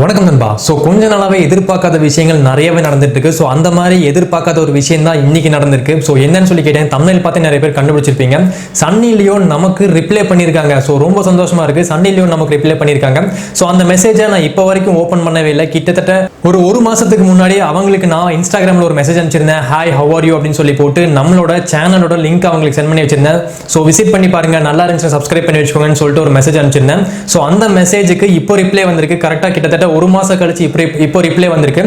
வணக்கம் நண்பா. கொஞ்ச நாளாவே எதிர்பார்க்காத விஷயங்கள் நிறையவே நடந்துட்டு இருக்கு. அந்த மாதிரி எதிர்பார்க்காத ஒரு விஷயம் தான் இன்னைக்கு நடந்திருக்கு. என்னன்னு சொல்லி கேட்டேன். தமிழில் பார்த்து நிறைய பேர் கண்டுபிடிச்சிருப்பீங்க. சன்னி லியோன் நமக்கு ரிப்ளை பண்ணியிருக்காங்க. ரொம்ப சந்தோஷமா இருக்கு. சன்னி லியோன் நமக்கு ரிப்ளை பண்ணியிருக்காங்க. அந்த மெசேஜை நான் இப்போ வரைக்கும் ஓப்பன் பண்ணவே இல்லை. கிட்டத்தட்ட ஒரு மாசத்துக்கு முன்னாடி அவங்களுக்கு நான் இன்ஸ்டாகிராமில் ஒரு மெசேஜ் அனுப்பிச்சிருந்தேன். ஹாய் ஹவ் ஆர் யூ அப்படின்னு சொல்லி போட்டு நம்மளோட சேனலோட லிங்க் அவங்களுக்கு சென்ட் பண்ணி வச்சிருந்தேன். விசிட் பண்ணி பாருங்க, நல்லா இருந்துச்சு, சப்ஸ்கிரைப் பண்ணி வச்சுக்கோங்கன்னு சொல்லிட்டு ஒரு மெசேஜ் அனுப்பிச்சிருந்தேன். அந்த மெசேஜுக்கு இப்போ ரிப்ளை வந்திருக்கு. கரெக்டாக கிட்டத்தட்ட ஒரு மாசம் கழிச்சு இப்போ ரிப்ளை வந்திருக்கு.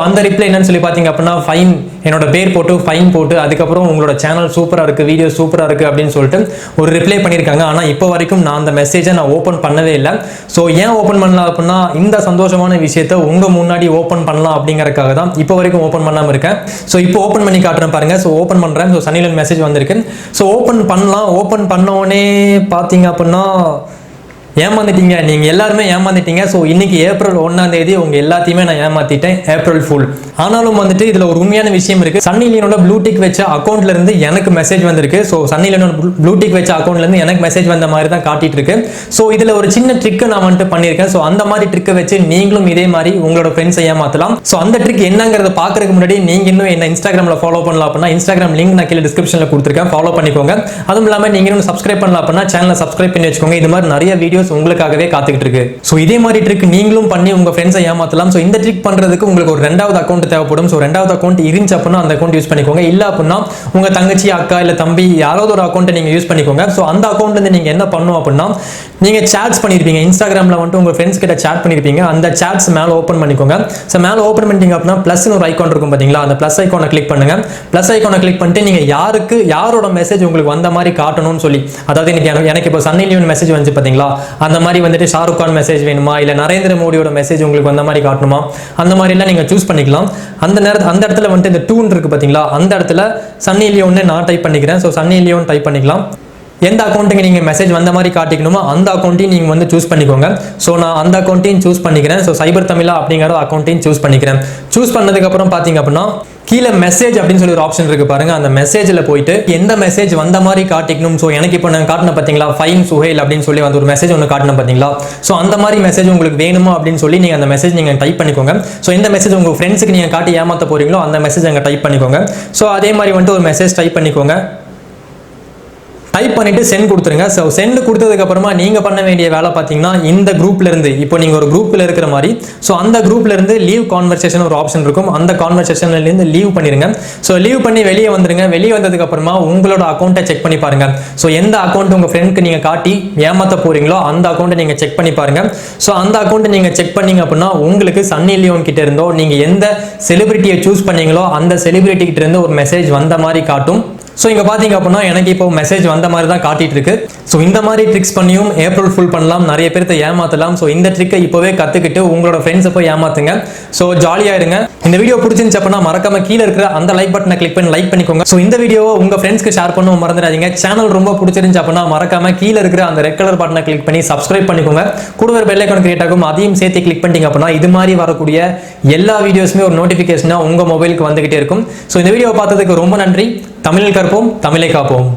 அந்த ரிப்ளை என்னன்னு சொல்லி பாத்தீங்க அப்படின்னா, ஃபைன், என்னோட பேர் போட்டு ஃபைன் போட்டு அதுக்கப்புறம் உங்களோட சேனல் சூப்பரா இருக்கு, வீடியோ சூப்பரா இருக்கு அப்படின்னு சொல்லிட்டு ஒரு ரிப்ளை பண்ணியிருக்காங்க. ஆனா இப்போ வரைக்கும் நான் அந்த மெசேஜை நான் ஓப்பன் பண்ணவே இல்லை. ஏன் ஓப்பன் பண்ணலாம் அப்படின்னா, இந்த சந்தோஷமான விஷயத்தை உங்க முன்னாடி ஓப்பன் பண்ணலாம் அப்படிங்கறதுக்காக தான் இப்போ வரைக்கும் ஓப்பன் பண்ணாம இருக்கேன். இப்போ ஓப்பன் பண்ணி காட்டுறேன் பாருங்க. ஓப்பன் பண்றேன். சன்னி லியோன் மெசேஜ் வந்திருக்கு. ஓப்பன் பண்ணலாம். ஓப்பன் பண்ண உடனே பாத்தீங்க அப்படின்னா ஏமாந்துட்டீங்க, நீங்க எல்லாருமே ஏமாந்துட்டீங்க. இன்னைக்கு ஏப்ரல் 1ஆம் தேதி உங்க எல்லாத்தையுமே நான் ஏமாத்திட்டேன். April full. ஆனாலும் வந்துட்டு இதுல ஒரு உண்மையான விஷயம் இருக்கு. சன்னி லியோனோட ப்ளூடிக் வச்ச அக்கௌண்ட்ல இருந்து எனக்கு மெசேஜ் வந்திருக்கு. சன்னி லியோனோட ப்ளூடிக் வச்ச அக்கௌண்ட்ல இருந்து எனக்கு மெசேஜ் வந்த மாதிரி தான் காட்டிட்டு இருக்கு. இதுல ஒரு சின்ன ட்ரிக் நான் வந்துட்டு பண்ணிருக்கேன். அந்த மாதிரி ட்ரிக்கை வச்சு நீங்களும் இதே மாதிரி உங்களோட ஃப்ரெண்ட்ஸை ஏமாத்தலாம். அந்த ட்ரிக் என்னங்கறத பாக்குறதுக்கு முன்னாடி நீங்க இன்னும் என்ன இன்ஸ்டாகிராம்ல ஃபாலோ பண்ணலாம் அப்படின்னா, இன்ஸ்டாகிராம் லிங்க் நான் கீழே டிஸ்கிரிப்ஷன்ல கொடுத்துருக்கேன், ஃபாலோ பண்ணிக்கோங்க. அதுவும் இல்லாம நீங்க இன்னும் சப்ஸ்கிரைப் பண்ணலாம் அப்படின்னா சேனலை சப்ஸ்கிரைப் பண்ணி வச்சுக்கோங்க. இது மாதிரி நிறைய வீடியோஸ் உங்களுக்காகவே காத்துக்கிட்டு இருக்கு. இதே மாதிரி ட்ரிக் நீங்களும் பண்ணி உங்க ஃப்ரெண்ட்ஸை ஏமாத்தலாம். இந்த ட்ரிக் பண்றதுக்கு உங்களுக்கு ஒரு ரெண்டாவது அக்கௌண்ட் தேவைப்படும். ரெண்டாவது அக்கௌண்ட் இருந்துச்சு அப்படின்னா அந்த அக்கௌண்ட் யூஸ் பண்ணிக்கோங்க. இல்ல அப்படின்னா உங்க தங்கச்சி, அக்கா இல்ல தம்பி யாராவது ஒரு அக்கௌண்ட் நீங்க யூஸ் பண்ணிக்கோங்க. அந்த அக்கௌண்ட்ல இருந்து நீங்க என்ன பண்ணணும் அப்படின்னா, நீங்க சாட்ஸ் பண்ணிருப்பீங்க, இன்ஸ்டாகிராம்ல வந்துட்டு உங்க ஃப்ரெண்ட்ஸ் கிட்ட சாட் பண்ணிருப்பீங்க. அந்த சாட்ஸ் மேல ஓபன் பண்ணிக்கோங்க. மேல ஓபன் பண்ணிட்டீங்க அப்படின்னா பிளஸ் ஒரு ஐகான் இருக்கும் பாத்தீங்களா, அந்த பிளஸ் ஐகானை கிளிக் பண்ணுங்க. பிளஸ் ஐகானை கிளிக் பண்ணிட்டு நீங்க யாரோட மெசேஜ் உங்களுக்கு வந்த மாதிரி காட்டணும்னு சொல்லி, அதாவது எனக்கு இப்போ சன்னி லியோன் மெசேஜ் வந்து பாத்தீங்களா, அந்த மாதிரி வந்துட்டு ஷாருக் கான் மெசேஜ் வேணுமா, இல்ல நரேந்திர மோடியோட மெசேஜ் உங்களுக்கு வந்த மாதிரி காட்டணுமா, அந்த மாதிரி எல்லாம் நீங்க சூஸ் பண்ணிக்கலாம். அந்த இடத்துல வந்துட்டு இந்த டூன் இருக்கு பாத்தீங்களா, அந்த இடத்துல சன்னி லியோன் நான் டைப் பண்ணிக்கிறேன். சன்னி லியோன் டைப் பண்ணிக்கலாம். எந்த அக்கௌண்ட்டுக்கு நீங்க மெசேஜ் வந்த மாதிரி காட்டிக்கணுமோ அந்த அக்கௌண்ட்டையும் நீங்க வந்து சூஸ் பண்ணிக்கோங்க. நான் அந்த அக்கௌண்ட்டையும் சூஸ் பண்ணிக்கிறேன். சைபர் தமிழா அப்படிங்கிற அக்கௌண்ட்டையும் சூஸ் பண்ணிக்கிறேன். சூஸ் பண்ணதுக்கு அப்புறம் பாத்தீங்க அப்படின்னா கீழே மெசேஜ் அப்படின்னு சொல்லி ஒரு ஆப்ஷன் இருக்கு பாருங்க. அந்த மெசேஜ்ல போயிட்டு எந்த மெசேஜ் வந்த மாதிரி காட்டிக்கணும். எனக்கு இப்போ நான் காட்டின பாத்தீங்களா, ஃபைன் சுஹேல் அப்படின்னு சொல்லி வந்து ஒரு மெசேஜ் ஒன்று காட்டின பாத்தீங்களா. அந்த மாதிரி மெசேஜ் உங்களுக்கு வேணுமா அப்படின்னு சொல்லி நீங்க அந்த மெசேஜ் நீங்க டைப் பண்ணிக்கோங்க. எந்த மெசேஜ் உங்க ஃப்ரெண்ட்ஸுக்கு நீங்க காட்டி ஏமாத்த போறீங்களோ அந்த மெசேஜ் அங்க டைப் பண்ணிக்கோங்க. அதே மாதிரி வந்துட்டு ஒரு மெசேஜ் டைப் பண்ணிக்கோங்க. டைப் பண்ணிட்டு சென்ட் கொடுத்துருங்க. சென்ட் கொடுத்ததுக்கு அப்புறமா நீங்க பண்ண வேண்டிய வேலை பார்த்தீங்கன்னா, இந்த குரூப்ல இருந்து இப்போ நீங்க ஒரு குரூப்ல இருக்கிற மாதிரி அந்த குரூப்ல இருந்து லீவ் கான்வர்சேஷன் ஒரு ஆப்ஷன் இருக்கும். அந்த கான்வர்சேஷன்ல இருந்து லீவ் பண்ணிருங்க. லீவ் பண்ணி வெளியே வந்துருங்க. வெளியே வந்ததுக்கு அப்புறமா உங்களோட அக்கௌண்ட்டை செக் பண்ணி பாருங்க. எந்த அக்கௌண்ட் உங்க ஃப்ரெண்ட்க்கு நீங்க காட்டி ஏமாத்த போறீங்களோ அந்த அக்கௌண்ட்டை நீங்க செக் பண்ணி பாருங்க. அந்த அக்கௌண்ட்டை நீங்க செக் பண்ணீங்க அப்படின்னா உங்களுக்கு சன்னி லியோன் கிட்ட இருந்தோ நீங்க எந்த செலிபிரிட்டியை சூஸ் பண்ணீங்களோ அந்த செலிபிரிட்டி கிட்ட இருந்து ஒரு மெசேஜ் வந்த மாதிரி காட்டும். இங்க பாத்தீங்க அப்படின்னா எனக்கு இப்போ மெசேஜ் வந்த மாதிரி தான் காட்டிட்டு இருக்கு. இந்த மாதிரி ட்ரிக்ஸ் பண்ணியும் ஏப்ரல் ஃபுல் பண்ணலாம், நிறைய பேர்த்த ஏமாத்தலாம். இந்த ட்ரிக்கை இப்போவே கத்துக்கிட்டு உங்களோட ஃப்ரெண்ட்ஸை போய் ஏமாத்துங்க. ஜாலியா இருங்க. இந்த வீடியோ பிடிச்சிருந்துச்சு அப்படின்னா மறக்காம கீழே இருக்கிற அந்த லைக் பட்டனை கிளிக் பண்ணி லைக் பண்ணிக்கோங்க. இந்த வீடியோவை உங்க ஃப்ரெண்ட்ஸ்க்கு ஷேர் பண்ணவும் மறந்துடாதீங்க. சேனல் ரொம்ப பிடிச்சிருந்துச்சு அப்படின்னா மறக்காம கீழே இருக்கிற அந்த ரெட் கலர் பட்டனை கிளிக் பண்ணி சப்ஸ்கிரைப் பண்ணிக்கோங்க. கூட ஒரு பெல் ஐகான் கிரியேட் ஆகும், அதையும் சேர்த்து கிளிக் பண்ணிட்டீங்க அப்படின்னா இது மாதிரி வரக்கூடிய எல்லா வீடியோஸுமே ஒரு நோட்டிபிகேஷனா உங்க மொபைலுக்கு வந்துகிட்டே இருக்கும். இந்த வீடியோ பார்த்ததுக்கு ரொம்ப நன்றி. தமிழில் கற்போம், தமிழை காப்போம்.